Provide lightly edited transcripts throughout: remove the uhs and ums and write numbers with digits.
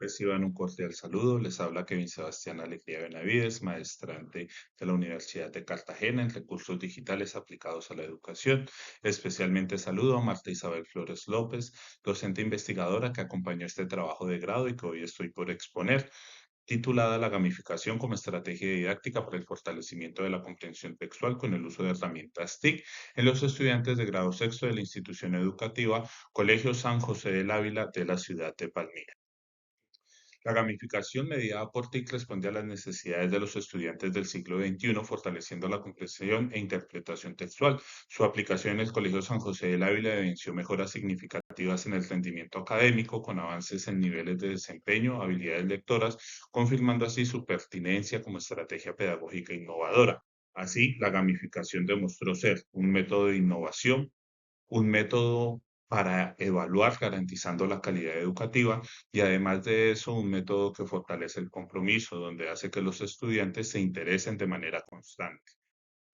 Reciban un cordial saludo. Les habla Kevin Sebastián Alegría Benavides, maestrante de la Universidad de Cartagena en recursos digitales aplicados a la educación. Especialmente saludo a Marta Isabel Flores López, docente investigadora que acompañó este trabajo de grado y que hoy estoy por exponer, titulada La gamificación como estrategia didáctica para el fortalecimiento de la comprensión textual con el uso de herramientas TIC en los estudiantes de grado sexto de la institución educativa Colegio San José del Ávila de la ciudad de Palmira. La gamificación mediada por TIC responde a las necesidades de los estudiantes del siglo XXI, fortaleciendo la comprensión e interpretación textual. Su aplicación en el Colegio San José del Ávila evidenció mejoras significativas en el rendimiento académico, con avances en niveles de desempeño, habilidades lectoras, confirmando así su pertinencia como estrategia pedagógica innovadora. Así, la gamificación demostró ser un método de innovación, un método para evaluar garantizando la calidad educativa y además de eso un método que fortalece el compromiso, donde hace que los estudiantes se interesen de manera constante.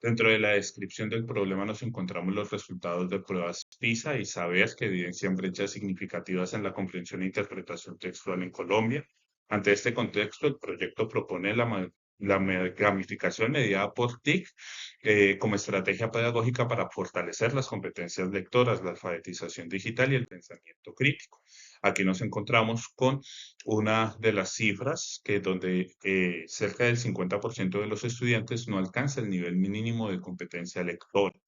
Dentro de la descripción del problema nos encontramos los resultados de pruebas PISA y saber que evidencian brechas significativas en la comprensión e interpretación textual en Colombia. Ante este contexto, el proyecto propone la gamificación mediada por TIC como estrategia pedagógica para fortalecer las competencias lectoras, la alfabetización digital y el pensamiento crítico. Aquí nos encontramos con una de las cifras que donde cerca del 50% de los estudiantes no alcanza el nivel mínimo de competencia lectora.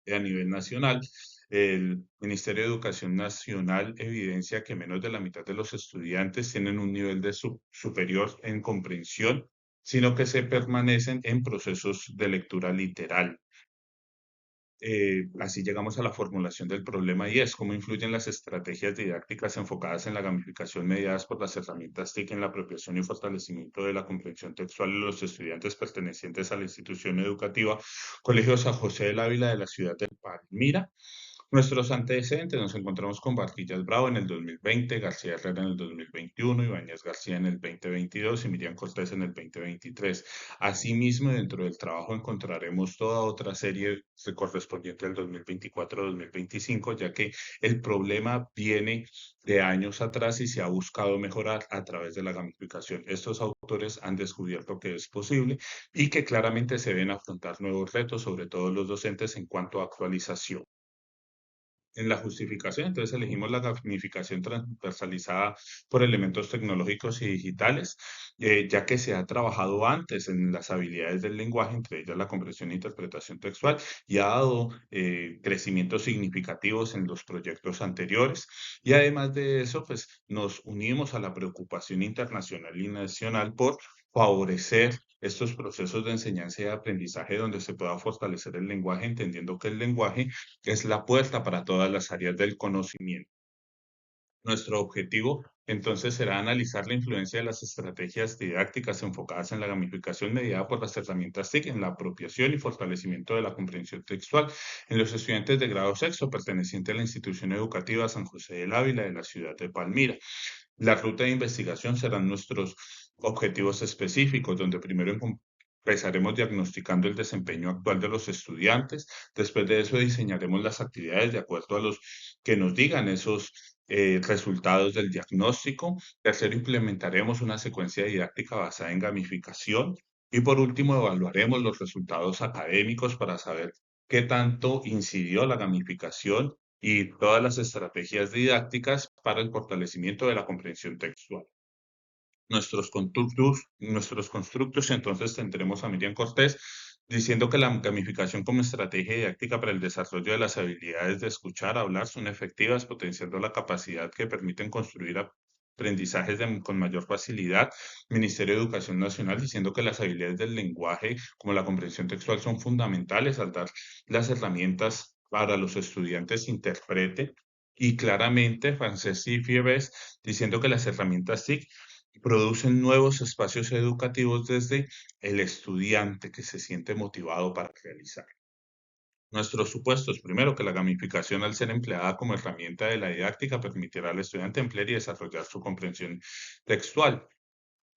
A nivel nacional, el Ministerio de Educación Nacional evidencia que menos de la mitad de los estudiantes tienen un nivel de superior en comprensión, sino que se permanecen en procesos de lectura literal. Así llegamos a la formulación del problema y es cómo influyen las estrategias didácticas enfocadas en la gamificación mediadas por las herramientas TIC en la apropiación y fortalecimiento de la comprensión textual de los estudiantes pertenecientes a la institución educativa Colegio San José del Ávila de la ciudad de Palmira. Nuestros antecedentes nos encontramos con Barquillas Bravo en el 2020, García Herrera en el 2021, Ibáñez García en el 2022 y Miriam Cortés en el 2023. Asimismo, dentro del trabajo encontraremos toda otra serie correspondiente al 2024-2025, ya que el problema viene de años atrás y se ha buscado mejorar a través de la gamificación. Estos autores han descubierto que es posible y que claramente se deben afrontar nuevos retos, sobre todo los docentes, en cuanto a actualización. En la justificación, entonces elegimos la gamificación transversalizada por elementos tecnológicos y digitales, ya que se ha trabajado antes en las habilidades del lenguaje, entre ellas la comprensión e interpretación textual, y ha dado crecimientos significativos en los proyectos anteriores. Y además de eso, pues nos unimos a la preocupación internacional y nacional por favorecer estos procesos de enseñanza y de aprendizaje donde se pueda fortalecer el lenguaje, entendiendo que el lenguaje es la puerta para todas las áreas del conocimiento. Nuestro objetivo entonces será analizar la influencia de las estrategias didácticas enfocadas en la gamificación mediada por las herramientas TIC en la apropiación y fortalecimiento de la comprensión textual en los estudiantes de grado sexto perteneciente a la institución educativa San José del Ávila de la ciudad de Palmira. La ruta de investigación serán nuestros objetivos específicos, donde primero empezaremos diagnosticando el desempeño actual de los estudiantes. Después de eso diseñaremos las actividades de acuerdo a los que nos digan esos resultados del diagnóstico. Tercero, implementaremos una secuencia didáctica basada en gamificación. Y por último, evaluaremos los resultados académicos para saber qué tanto incidió la gamificación y todas las estrategias didácticas para el fortalecimiento de la comprensión textual. Nuestros constructos, entonces tendremos a Miriam Cortés diciendo que la gamificación como estrategia didáctica para el desarrollo de las habilidades de escuchar, hablar, son efectivas, potenciando la capacidad que permiten construir aprendizajes con mayor facilidad. Ministerio de Educación Nacional diciendo que las habilidades del lenguaje, como la comprensión textual, son fundamentales al dar las herramientas para los estudiantes interpreten. Y claramente, Francesc y Fiebes diciendo que las herramientas TIC producen nuevos espacios educativos desde el estudiante que se siente motivado para realizar. Nuestros supuestos, primero, que la gamificación al ser empleada como herramienta de la didáctica permitirá al estudiante emplear y desarrollar su comprensión textual.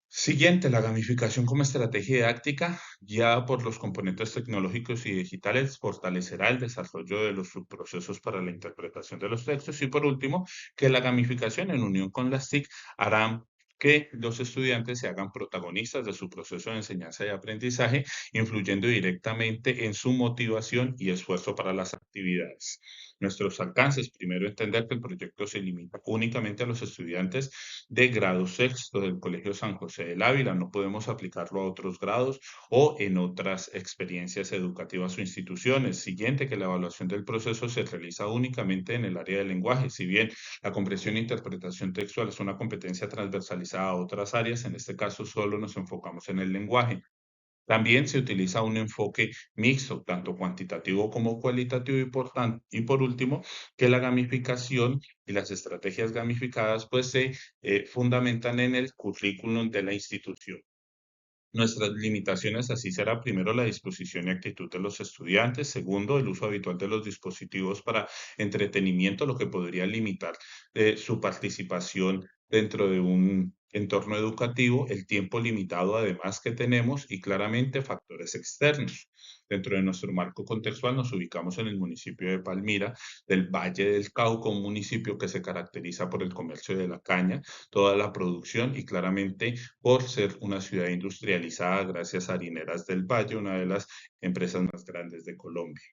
Siguiente, la gamificación como estrategia didáctica, guiada por los componentes tecnológicos y digitales, fortalecerá el desarrollo de los subprocesos para la interpretación de los textos. Y por último, que la gamificación en unión con las TIC hará que los estudiantes se hagan protagonistas de su proceso de enseñanza y aprendizaje, influyendo directamente en su motivación y esfuerzo para las actividades. Nuestros alcances, primero entender que el proyecto se limita únicamente a los estudiantes de grado sexto del Colegio San José del Ávila. No podemos aplicarlo a otros grados o en otras experiencias educativas o instituciones. Siguiente, que la evaluación del proceso se realiza únicamente en el área del lenguaje. Si bien la comprensión e interpretación textual es una competencia transversalizada a otras áreas, en este caso solo nos enfocamos en el lenguaje. También se utiliza un enfoque mixto, tanto cuantitativo como cualitativo, y por último, que la gamificación y las estrategias gamificadas pues se fundamentan en el currículum de la institución. Nuestras limitaciones así será, primero, la disposición y actitud de los estudiantes; segundo, el uso habitual de los dispositivos para entretenimiento, lo que podría limitar su participación dentro de un entorno educativo; el tiempo limitado además que tenemos y claramente factores externos. Dentro de nuestro marco contextual nos ubicamos en el municipio de Palmira, del Valle del Cauca, un municipio que se caracteriza por el comercio de la caña, toda la producción y claramente por ser una ciudad industrializada gracias a Harineras del Valle, una de las empresas más grandes de Colombia.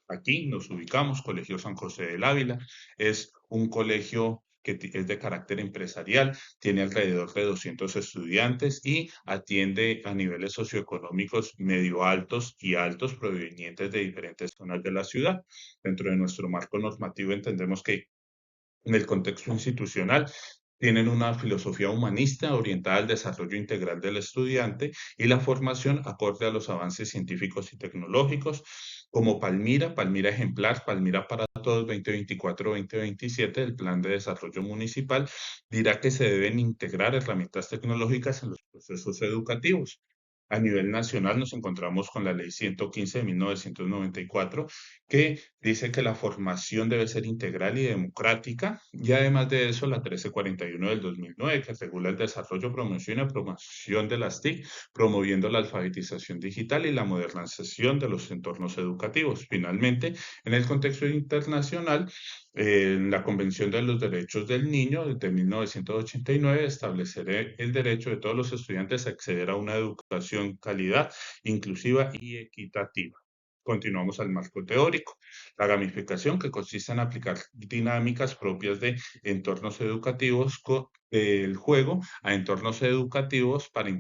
Aquí nos ubicamos, Colegio San José del Ávila, es un colegio que es de carácter empresarial, tiene alrededor de 200 estudiantes y atiende a niveles socioeconómicos medio altos y altos provenientes de diferentes zonas de la ciudad. Dentro de nuestro marco normativo entendemos que en el contexto institucional tienen una filosofía humanista orientada al desarrollo integral del estudiante y la formación acorde a los avances científicos y tecnológicos, como Palmira, Palmira Ejemplar, Palmira para Todos 2024-2027, el Plan de Desarrollo Municipal, dirá que se deben integrar herramientas tecnológicas en los procesos educativos. A nivel nacional nos encontramos con la Ley 115 de 1994, que dice que la formación debe ser integral y democrática, y además de eso la 1341 del 2009, que regula el desarrollo, promoción y promoción de las TIC, promoviendo la alfabetización digital y la modernización de los entornos educativos. Finalmente, en el contexto internacional, la Convención de los Derechos del Niño de 1989 establecerá el derecho de todos los estudiantes a acceder a una educación calidad, inclusiva y equitativa. Continuamos al marco teórico. La gamificación, que consiste en aplicar dinámicas propias de entornos educativos, el juego a entornos educativos para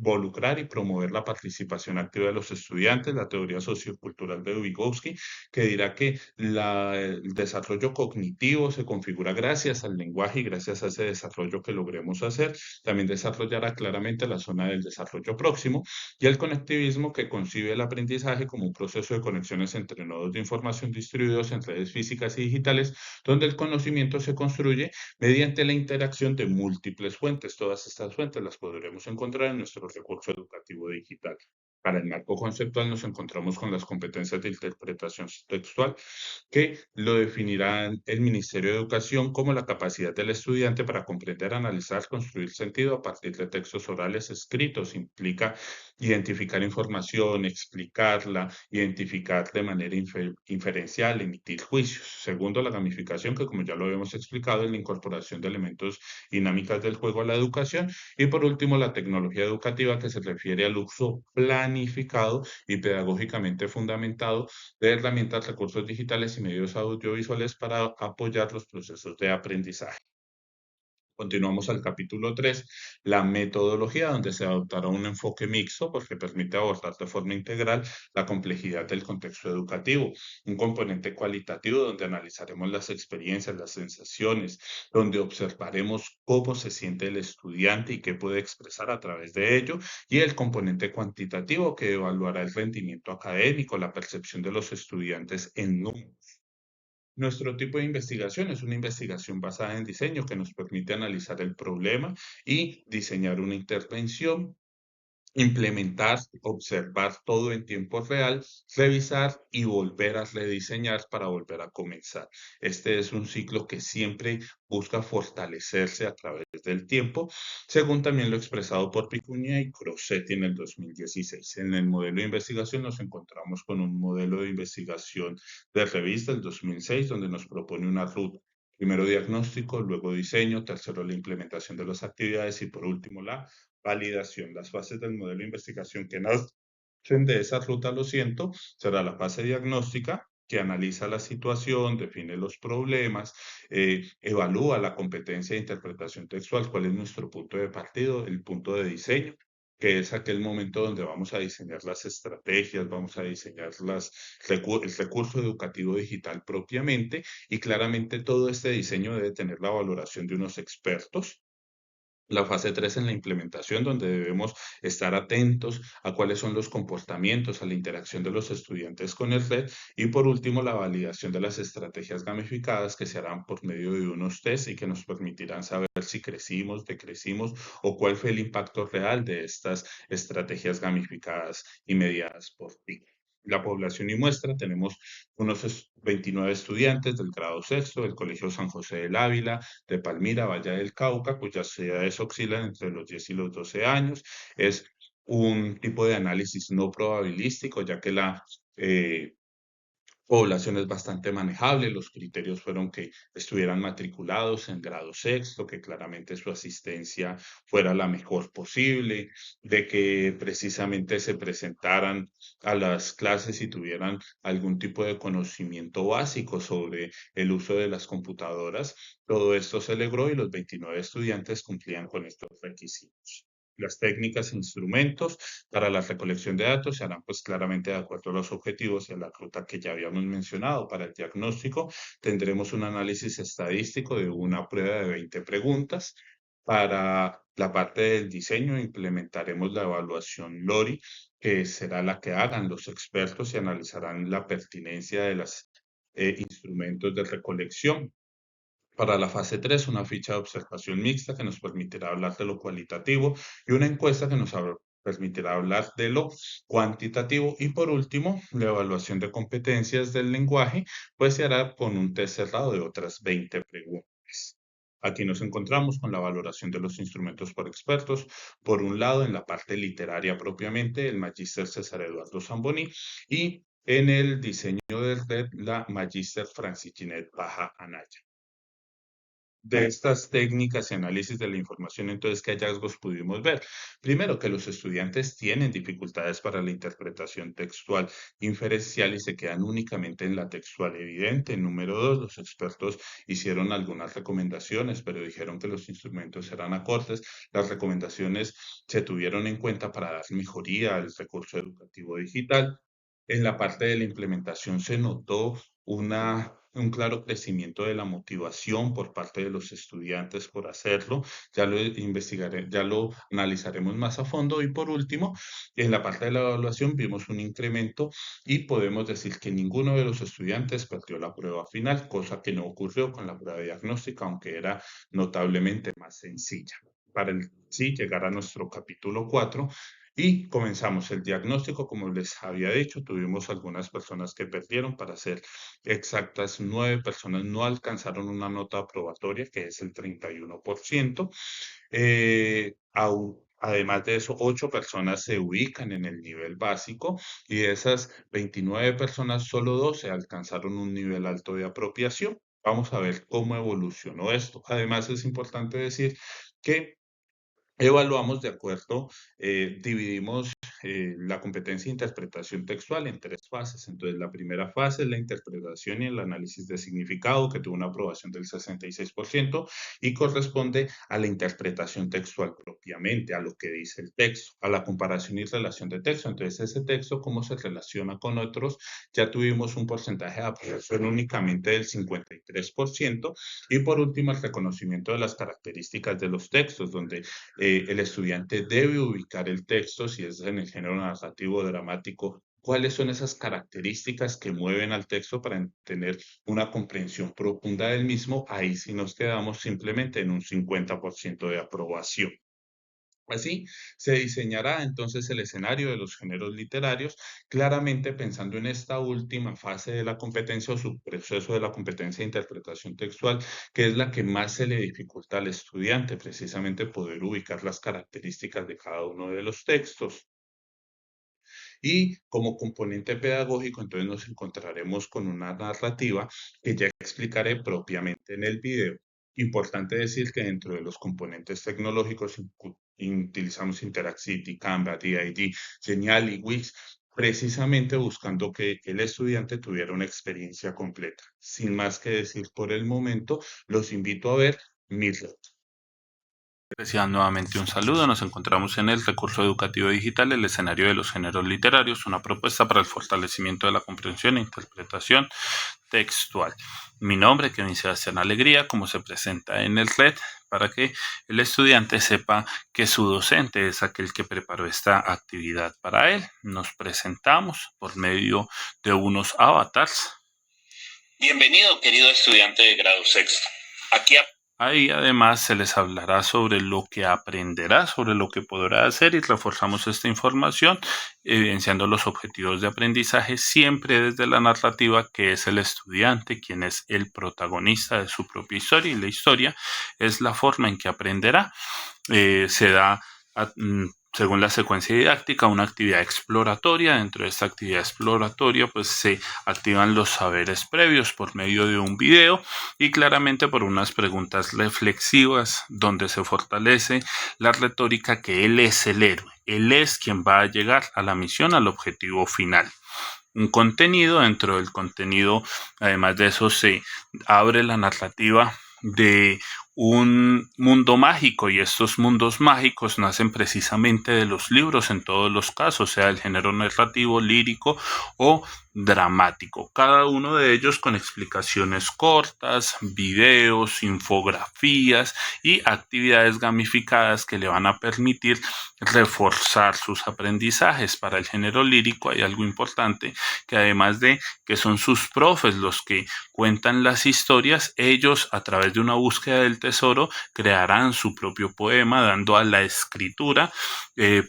involucrar y promover la participación activa de los estudiantes, la teoría sociocultural de Vygotsky, que dirá que el desarrollo cognitivo se configura gracias al lenguaje y gracias a ese desarrollo que logremos hacer. También desarrollará claramente la zona del desarrollo próximo y el conectivismo, que concibe el aprendizaje como un proceso de conexiones entre nodos de información distribuidos en redes físicas y digitales, donde el conocimiento se construye mediante la interacción de múltiples fuentes. Todas estas fuentes las podremos encontrar en nuestro recurso educativo digital. Para el marco conceptual nos encontramos con las competencias de interpretación textual, que lo definirá el Ministerio de Educación como la capacidad del estudiante para comprender, analizar, construir sentido a partir de textos orales escritos. Implica identificar información, explicarla, identificar de manera inferencial, emitir juicios. Segundo, la gamificación, que como ya lo habíamos explicado, es la incorporación de elementos dinámicas del juego a la educación. Y por último, la tecnología educativa, que se refiere al uso planificado y pedagógicamente fundamentado de herramientas, recursos digitales y medios audiovisuales para apoyar los procesos de aprendizaje. Continuamos al capítulo 3, la metodología, donde se adoptará un enfoque mixto porque permite abordar de forma integral la complejidad del contexto educativo. Un componente cualitativo, donde analizaremos las experiencias, las sensaciones, donde observaremos cómo se siente el estudiante y qué puede expresar a través de ello. Y el componente cuantitativo, que evaluará el rendimiento académico, la percepción de los estudiantes en números. Nuestro tipo de investigación es una investigación basada en diseño, que nos permite analizar el problema y diseñar una intervención. implementar, observar todo en tiempo real, revisar y volver a rediseñar para volver a comenzar. Este es un ciclo que siempre busca fortalecerse a través del tiempo, según también lo expresado por Picuña y Crossetti en el 2016. En el modelo de investigación nos encontramos con un modelo de investigación de revista del 2006, donde nos propone una ruta. Primero diagnóstico, luego diseño, tercero la implementación de las actividades y por último la validación. Las fases del modelo de investigación que nacen de esa ruta, lo siento, será la fase diagnóstica, que analiza la situación, define los problemas, evalúa la competencia de interpretación textual, cuál es nuestro punto de partido, el punto de diseño, que es aquel momento donde vamos a diseñar las estrategias, vamos a diseñar el recurso educativo digital propiamente, y claramente todo este diseño debe tener la valoración de unos expertos. La fase 3 en la implementación, donde debemos estar atentos a cuáles son los comportamientos, a la interacción de los estudiantes con el red. Y por último, la validación de las estrategias gamificadas que se harán por medio de unos test y que nos permitirán saber si crecimos, decrecimos o cuál fue el impacto real de estas estrategias gamificadas y mediadas por TIC. La población y muestra, tenemos unos 29 estudiantes del grado sexto del Colegio San José del Ávila, de Palmira, Valle del Cauca, cuyas edades oscilan entre los 10 y los 12 años. Es un tipo de análisis no probabilístico, ya que la población es bastante manejable. Los criterios fueron que estuvieran matriculados en grado sexto, que claramente su asistencia fuera la mejor posible, de que precisamente se presentaran a las clases y tuvieran algún tipo de conocimiento básico sobre el uso de las computadoras. Todo esto se logró y los 29 estudiantes cumplían con estos requisitos. Las técnicas e instrumentos para la recolección de datos se harán pues claramente de acuerdo a los objetivos y a la ruta que ya habíamos mencionado. Para el diagnóstico tendremos un análisis estadístico de una prueba de 20 preguntas. Para la parte del diseño implementaremos la evaluación LORI, que será la que hagan los expertos y analizarán la pertinencia de los instrumentos de recolección. Para la fase 3, una ficha de observación mixta que nos permitirá hablar de lo cualitativo y una encuesta que nos permitirá hablar de lo cuantitativo. Y por último, la evaluación de competencias del lenguaje, pues se hará con un test cerrado de otras 20 preguntas. Aquí nos encontramos con la valoración de los instrumentos por expertos. Por un lado, en la parte literaria propiamente, el magíster César Eduardo Zamboni, y en el diseño de red, la magíster Francis Ginette Baja Anaya. De estas técnicas y análisis de la información, entonces, ¿qué hallazgos pudimos ver? Primero, que los estudiantes tienen dificultades para la interpretación textual inferencial y se quedan únicamente en la textual evidente. Número dos, los expertos hicieron algunas recomendaciones, pero dijeron que los instrumentos eran acordes. Las recomendaciones se tuvieron en cuenta para dar mejoría al recurso educativo digital. En la parte de la implementación se notó un claro crecimiento de la motivación por parte de los estudiantes por hacerlo. Ya lo investigaré, ya lo analizaremos más a fondo. Y por último, en la parte de la evaluación vimos un incremento y podemos decir que ninguno de los estudiantes perdió la prueba final, cosa que no ocurrió con la prueba diagnóstica, aunque era notablemente más sencilla. Para el sí llegar a nuestro capítulo 4 y comenzamos el diagnóstico, como les había dicho, tuvimos algunas personas que perdieron, para ser exactas, 9 personas no alcanzaron una nota aprobatoria, que es el 31%. Además de eso, 8 personas se ubican en el nivel básico y de esas 29 personas, solo 12 alcanzaron un nivel alto de apropiación. Vamos a ver cómo evolucionó esto. Además, es importante decir que evaluamos de acuerdo, dividimos la competencia de interpretación textual en tres fases. Entonces, la primera fase es la interpretación y el análisis de significado, que tuvo una aprobación del 66% y corresponde a la interpretación textual propiamente, a lo que dice el texto, a la comparación y relación de texto. Entonces, ese texto, cómo se relaciona con otros, ya tuvimos un porcentaje de aprobación únicamente del 53%. Y por último, el reconocimiento de las características de los textos, donde el estudiante debe ubicar el texto, si es en el género narrativo o dramático, cuáles son esas características que mueven al texto para tener una comprensión profunda del mismo. Ahí sí nos quedamos simplemente en un 50% de aprobación. Así se diseñará entonces el escenario de los géneros literarios, claramente pensando en esta última fase de la competencia o su proceso de la competencia de interpretación textual, que es la que más se le dificulta al estudiante, precisamente poder ubicar las características de cada uno de los textos. Y como componente pedagógico, entonces nos encontraremos con una narrativa que ya explicaré propiamente en el video. Importante decir que dentro de los componentes tecnológicos utilizamos Interactivity, Canva, DID, Genial y Wix, precisamente buscando que el estudiante tuviera una experiencia completa. Sin más que decir por el momento, los invito a ver mi red. Reciban nuevamente un saludo. Nos encontramos en el recurso educativo digital, el escenario de los géneros literarios, una propuesta para el fortalecimiento de la comprensión e interpretación textual. Mi nombre, Kevin Sebastián Alegría, como se presenta en el red, para que el estudiante sepa que su docente es aquel que preparó esta actividad para él. Nos presentamos por medio de unos avatars. Bienvenido, querido estudiante de grado sexto. Aquí Ahí además se les hablará sobre lo que aprenderá, sobre lo que podrá hacer y reforzamos esta información evidenciando los objetivos de aprendizaje siempre desde la narrativa que es el estudiante, quien es el protagonista de su propia historia y la historia es la forma en que aprenderá. Se da según la secuencia didáctica, una actividad exploratoria. Dentro de esta actividad exploratoria, pues se activan los saberes previos por medio de un video y claramente por unas preguntas reflexivas donde se fortalece la retórica que él es el héroe, él es quien va a llegar a la misión, al objetivo final. Un contenido, dentro del contenido, además de eso, se abre la narrativa de un mundo mágico y estos mundos mágicos nacen precisamente de los libros en todos los casos, sea el género narrativo, lírico o dramático, cada uno de ellos con explicaciones cortas, videos, infografías y actividades gamificadas que le van a permitir reforzar sus aprendizajes. Para el género lírico hay algo importante, que además de que son sus profes los que cuentan las historias, ellos a través de una búsqueda del tesoro crearán su propio poema, dando a la escritura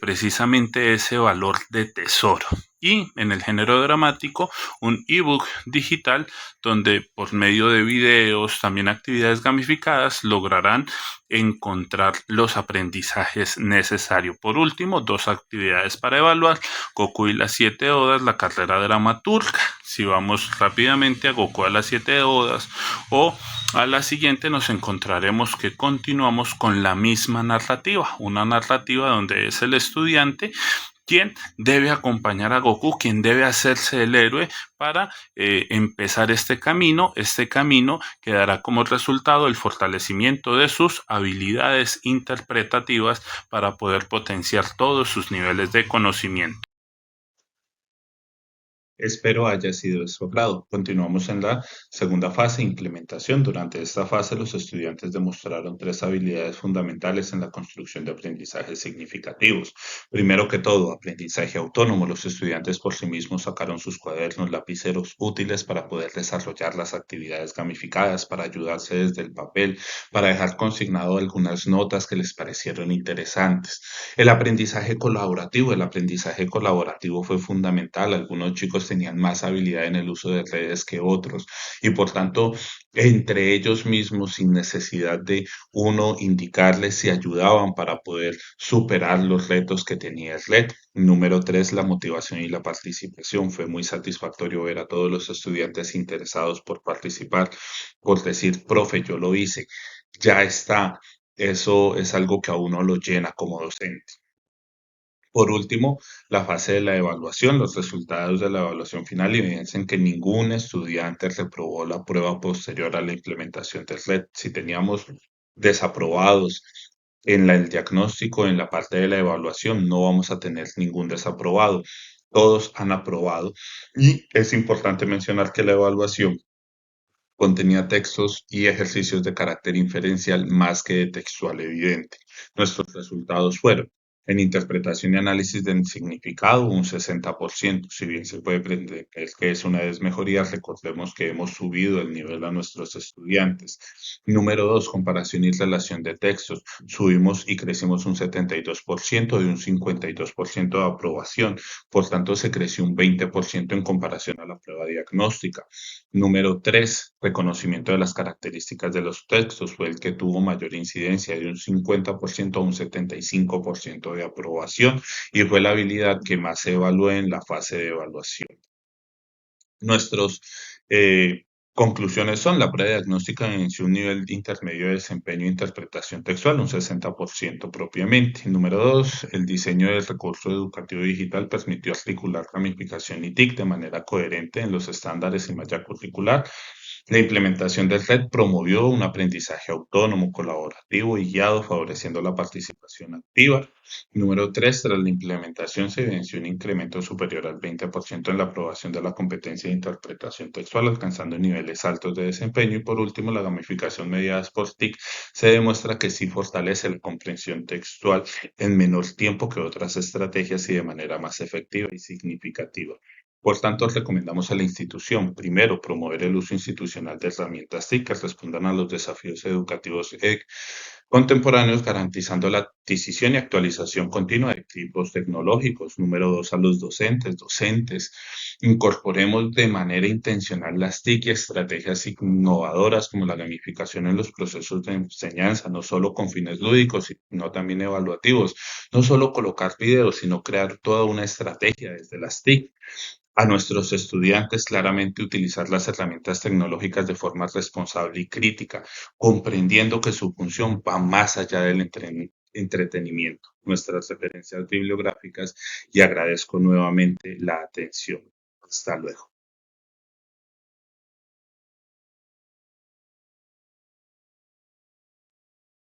precisamente ese valor de tesoro. Y en el género dramático, un ebook digital donde por medio de videos, también actividades gamificadas, lograrán encontrar los aprendizajes necesarios. Por último, dos actividades para evaluar: Goku y las 7 odas, la carrera dramaturga. Si vamos rápidamente a Goku a las 7 odas o a la siguiente, nos encontraremos que continuamos con la misma narrativa, una narrativa donde es el estudiante quien debe acompañar a Goku, quien debe hacerse el héroe para empezar este camino que dará como resultado el fortalecimiento de sus habilidades interpretativas para poder potenciar todos sus niveles de conocimiento. Espero haya sido de su agrado. Continuamos en la segunda fase, implementación. Durante esta fase, los estudiantes demostraron tres habilidades fundamentales en la construcción de aprendizajes significativos. Primero que todo, aprendizaje autónomo. Los estudiantes por sí mismos sacaron sus cuadernos, lapiceros útiles para poder desarrollar las actividades gamificadas, para ayudarse desde el papel, para dejar consignado algunas notas que les parecieron interesantes. El aprendizaje colaborativo. El aprendizaje colaborativo fue fundamental. Algunos chicos tenían más habilidad en el uso de redes que otros y por tanto entre ellos mismos sin necesidad de uno indicarles se ayudaban para poder superar los retos que tenía el reto. Número tres, la motivación y la participación. Fue muy satisfactorio ver a todos los estudiantes interesados por participar, por decir, profe, yo lo hice, ya está. Eso es algo que a uno lo llena como docente. Por último, la fase de la evaluación. Los resultados de la evaluación final evidencian que ningún estudiante reprobó la prueba posterior a la implementación del RED. Si teníamos desaprobados en el diagnóstico, en la parte de la evaluación, no vamos a tener ningún desaprobado. Todos han aprobado. Y es importante mencionar que la evaluación contenía textos y ejercicios de carácter inferencial más que de textual evidente. Nuestros resultados fueron En interpretación y análisis del significado, un 60%. Si bien se puede pretender que es una desmejoría, recordemos que hemos subido el nivel a nuestros estudiantes. Número 2, comparación y relación de textos. Subimos y crecimos un 72% de un 52% de aprobación. Por tanto, se creció un 20% en comparación a la prueba diagnóstica. Número 3, reconocimiento de las características de los textos. Fue el que tuvo mayor incidencia, de un 50% a un 75% de aprobación, y fue la habilidad que más se evaluó en la fase de evaluación. Nuestros conclusiones son: la prueba diagnóstica evidenció un nivel intermedio de desempeño e interpretación textual, un 60% propiamente. Número 2, el diseño del recurso educativo digital permitió articular gamificación y TIC de manera coherente en los estándares y malla curricular. La implementación del RED promovió un aprendizaje autónomo, colaborativo y guiado, favoreciendo la participación activa. Número 3, tras la implementación se evidenció un incremento superior al 20% en la aprobación de la competencia de interpretación textual, alcanzando niveles altos de desempeño. Y por último, la gamificación mediada por TIC se demuestra que sí fortalece la comprensión textual en menor tiempo que otras estrategias y de manera más efectiva y significativa. Por tanto, recomendamos a la institución, primero, promover el uso institucional de herramientas TIC que respondan a los desafíos educativos contemporáneos, garantizando la adquisición y actualización continua de equipos tecnológicos. Número 2, a los docentes. Incorporemos de manera intencional las TIC y estrategias innovadoras como la gamificación en los procesos de enseñanza, no solo con fines lúdicos, sino también evaluativos. No solo colocar videos, sino crear toda una estrategia desde las TIC. A nuestros estudiantes, claramente utilizar las herramientas tecnológicas de forma responsable y crítica, comprendiendo que su función va más allá del entretenimiento. Nuestras referencias bibliográficas, y agradezco nuevamente la atención. Hasta luego.